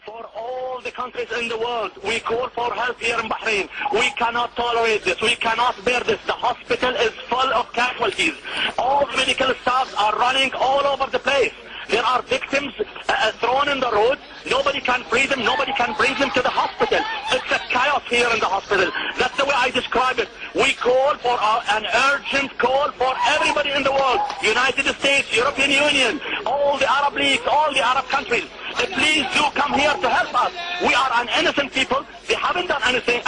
For all the countries in the world, we call for help here in Bahrain. We cannot tolerate this. We cannot bear this. The hospital is full of casualties. All medical staff are running all over the place. There are victims thrown in the road. Nobody can free them. Nobody can bring them to the hospital. It's a chaos here in the hospital. That's the way I describe it. We call for an urgent call for everybody in the world. United States, European Union, all the Arab leagues, all the Arab countries. Please do come here to help us. We are an innocent people. They haven't done anything.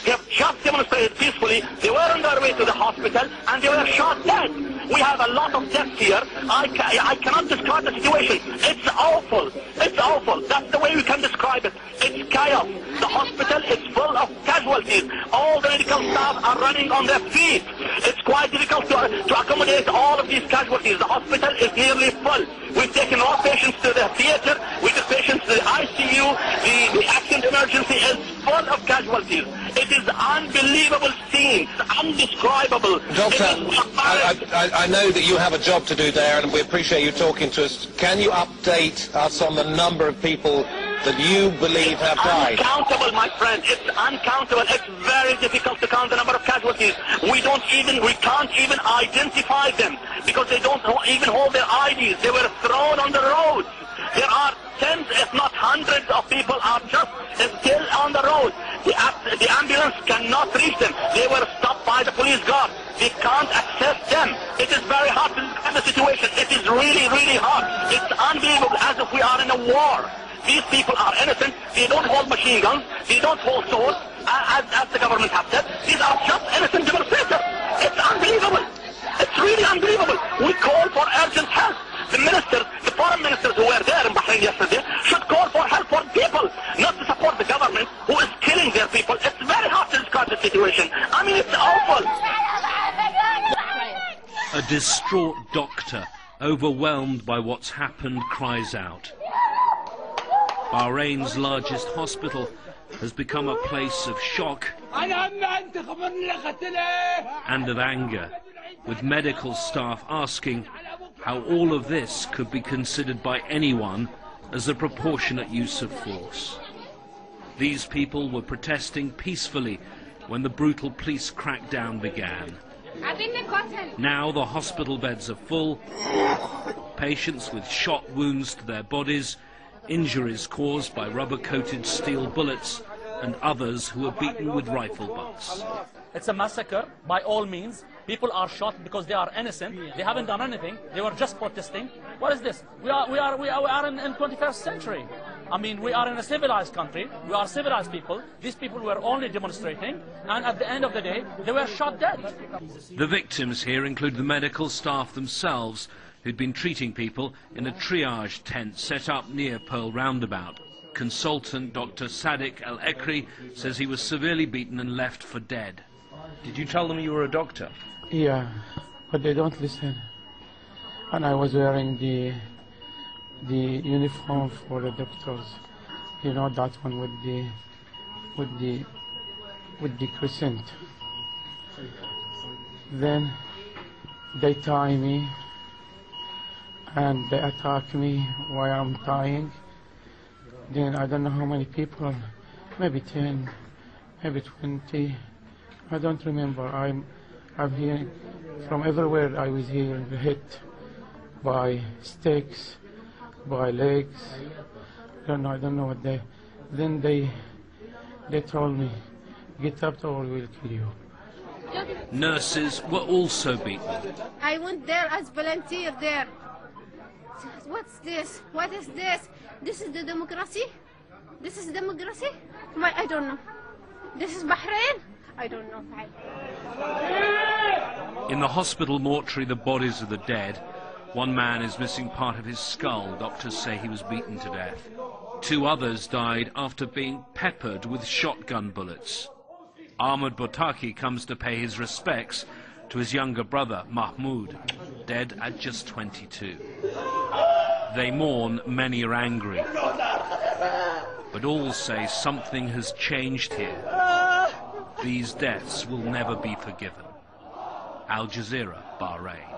They have just demonstrated peacefully. They were on their way to the hospital and they were shot dead. We have a lot of deaths here. I cannot describe the situation. It's awful. It's awful. That's the way we can describe it. It's chaos. The hospital is full of casualties. All the medical staff are running on their feet. It's quite difficult to accommodate all of these casualties. The hospital is nearly full. We've taken all patients to the theater. We took patients to the ICU. The accident emergency is full of casualties. It is unbelievable scene. It's undescribable. Doctor, I know that you have a job to do there, and we appreciate you talking to us. Can you update us on the number of people that you believe have died? It's uncountable, my friend. It's uncountable. It's very difficult to count the number of casualties. We can't even identify them because they don't even hold their IDs. They were thrown on the roads. There are tens, if not hundreds of people are just still on the road. The ambulance cannot reach them. They were stopped by the police guard. They can't access them. It is very hard to describe the situation. It is really, really hard. It's unbelievable, as if we are in a war. These people are innocent. They don't hold machine guns. They don't hold swords, as the government has said. These are just innocent demonstrators. It's unbelievable. It's really unbelievable. We call for urgent help. The ministers, the foreign ministers who were there in Bahrain yesterday should call for help for people, not to support the government who is killing their people. It's very hard to describe the situation. I mean, it's awful. A distraught doctor, overwhelmed by what's happened, cries out. Bahrain's largest hospital has become a place of shock and of anger, with medical staff asking how all of this could be considered by anyone as a proportionate use of force. These people were protesting peacefully when the brutal police crackdown began. Now the hospital beds are full, patients with shot wounds to their bodies, injuries caused by rubber-coated steel bullets, and others who are beaten with rifle butts. It's a massacre by all means. People are shot because they are innocent. They haven't done anything. They were just protesting. What is this? We are in 21st century. I mean, we are in a civilized country. We are civilized people. These people were only demonstrating, and at the end of the day, they were shot dead. The victims here include the medical staff themselves, who'd been treating people in a triage tent set up near Pearl Roundabout. Consultant Dr. Sadiq Al-Ekri says he was severely beaten and left for dead. Did you tell them you were a doctor? Yeah, but they don't listen. And I was wearing the uniform for the doctors. You know, that one with the crescent. Then they tie me and they attack me while I'm tying. Then I don't know how many people, maybe 10, maybe 20. I don't remember. I'm here from everywhere. I was here hit by sticks, by legs. I don't know what they. Then they told me, get up or we'll kill you. Nurses were also beaten. I went there as volunteer there. What's this? What is this? This is the democracy? This is democracy? I don't know. This is Bahrain? I don't know. In the hospital mortuary, the bodies of the dead. One man is missing part of his skull. Doctors say he was beaten to death. 2 others died after being peppered with shotgun bullets. Ahmed Botaki comes to pay his respects to his younger brother, Mahmoud, dead at just 22. They mourn, many are angry. But all say something has changed here. These deaths will never be forgiven. Al Jazeera, Bahrain.